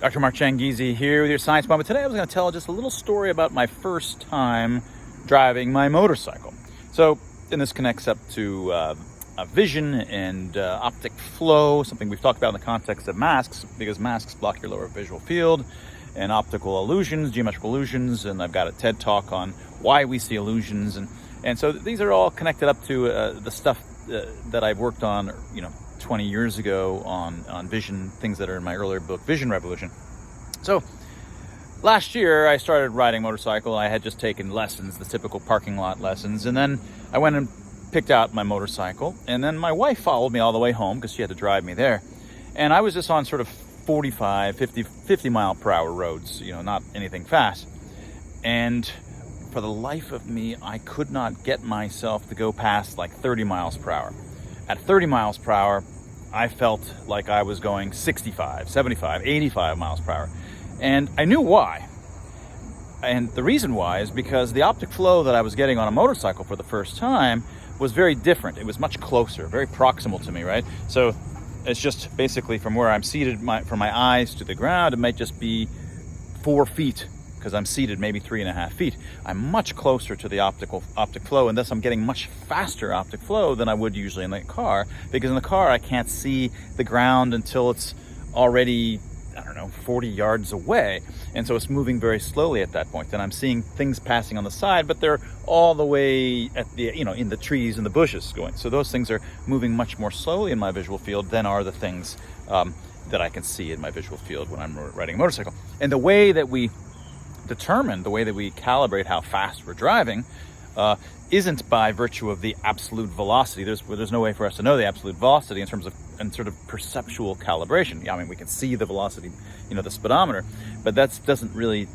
Dr. Mark Changizi here with your Science Moment. Today I was going to tell just a little story about my first time driving my motorcycle. So, and this connects up to vision and optic flow, something we've talked about in the context of masks, because masks block your lower visual field, and optical illusions, geometrical illusions, and I've got a TED Talk on why we see illusions, and so these are all connected up to the stuff that I've worked on, 20 years ago on vision, things that are in my earlier book, Vision Revolution. So last year I started riding motorcycle. I had just taken lessons, the typical parking lot lessons, and then I went and picked out my motorcycle, and then my wife followed me all the way home because she had to drive me there, and I was just on sort of 45, 50 mile per hour roads, not anything fast, and for the life of me, I could not get myself to go past like 30 miles per hour. At 30 miles per hour, I felt like I was going 65, 75, 85 miles per hour. And I knew why. And the reason why is because the optic flow that I was getting on a motorcycle for the first time was very different. It was much closer, very proximal to me, right? So it's just basically from where I'm seated, from my eyes to the ground, it might just be 4 feet, because I'm seated maybe 3.5 feet. I'm much closer to the optic flow, and thus I'm getting much faster optic flow than I would usually in the car, because in the car I can't see the ground until it's already, 40 yards away, and so it's moving very slowly at that point. And I'm seeing things passing on the side, but they're all the way at the, in the trees and the bushes going. So those things are moving much more slowly in my visual field than are the things that I can see in my visual field when I'm riding a motorcycle. And the way that we calibrate how fast we're driving isn't by virtue of the absolute velocity. There's no way for us to know the absolute velocity in terms of sort of perceptual calibration. I mean, we can see the velocity, the speedometer, but that doesn't really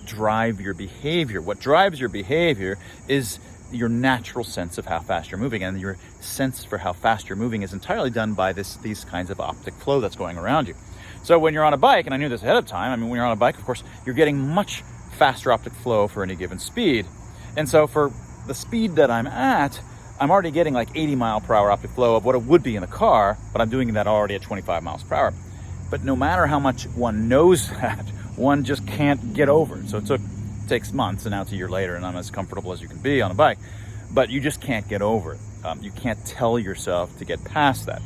drive your behavior. What drives your behavior is your natural sense of how fast you're moving, and your sense for how fast you're moving is entirely done by these kinds of optic flow that's going around you. So when you're on a bike, and I knew this ahead of time, when you're on a bike, of course, you're getting much faster optic flow for any given speed. And so for the speed that I'm at, I'm already getting like 80 mile per hour optic flow of what it would be in the car, but I'm doing that already at 25 miles per hour. But no matter how much one knows that, one just can't get over it. So it takes months, and now it's a year later, and I'm as comfortable as you can be on a bike, but you just can't get over it. You can't tell yourself to get past that.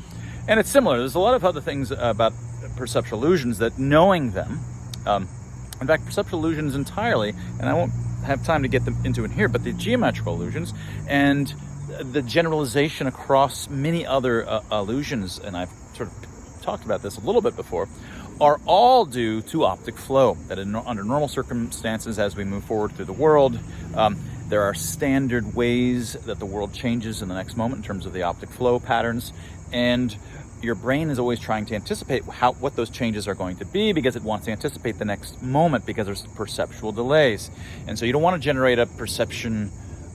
And it's similar. There's a lot of other things about perceptual illusions that knowing them, in fact, perceptual illusions entirely, and I won't have time to get them into it here, but the geometrical illusions and the generalization across many other illusions, and I've sort of talked about this a little bit before, are all due to optic flow. That under normal circumstances, as we move forward through the world, there are standard ways that the world changes in the next moment in terms of the optic flow patterns, and your brain is always trying to anticipate what those changes are going to be, because it wants to anticipate the next moment, because there's perceptual delays. And so you don't want to generate a perception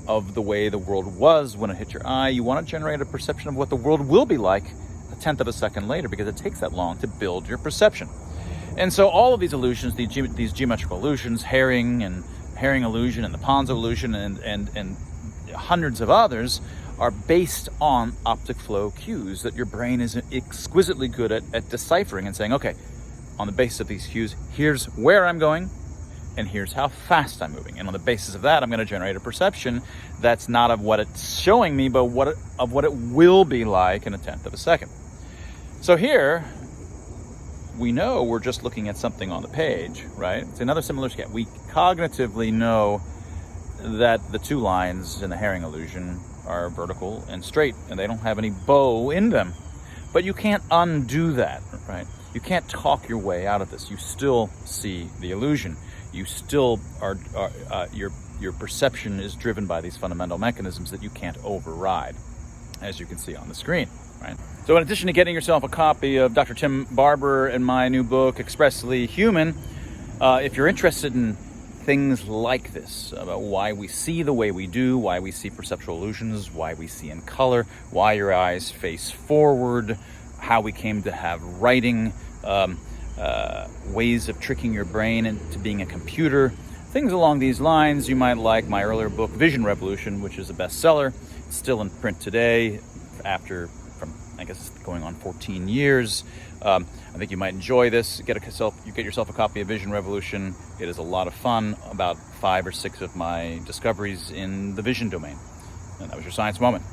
of the way the world was when it hit your eye. You want to generate a perception of what the world will be like a tenth of a second later, because it takes that long to build your perception. And so all of these illusions, these geometrical illusions, Herring illusion and the Ponzo illusion and hundreds of others, are based on optic flow cues that your brain is exquisitely good at deciphering and saying, okay, on the basis of these cues, here's where I'm going, and here's how fast I'm moving. And on the basis of that, I'm going to generate a perception that's not of what it's showing me, but of what it will be like in a tenth of a second. So here, we know we're just looking at something on the page, right? It's another similar scale. We cognitively know that the two lines in the Herring illusion are vertical and straight, and they don't have any bow in them. But you can't undo that, right? You can't talk your way out of this. You still see the illusion. You still are your perception is driven by these fundamental mechanisms that you can't override, as you can see on the screen, right? So in addition to getting yourself a copy of Dr. Tim Barber and my new book, Expressly Human, if you're interested in things like this, about why we see the way we do, why we see perceptual illusions, why we see in color, why your eyes face forward, how we came to have writing, ways of tricking your brain into being a computer, things along these lines. You might like my earlier book, Vision Revolution, which is a bestseller. It's still in print today from I guess it's going on 14 years. I think you might enjoy this. You get yourself a copy of Vision Revolution. It is a lot of fun, about 5 or 6 of my discoveries in the vision domain. And that was your science moment.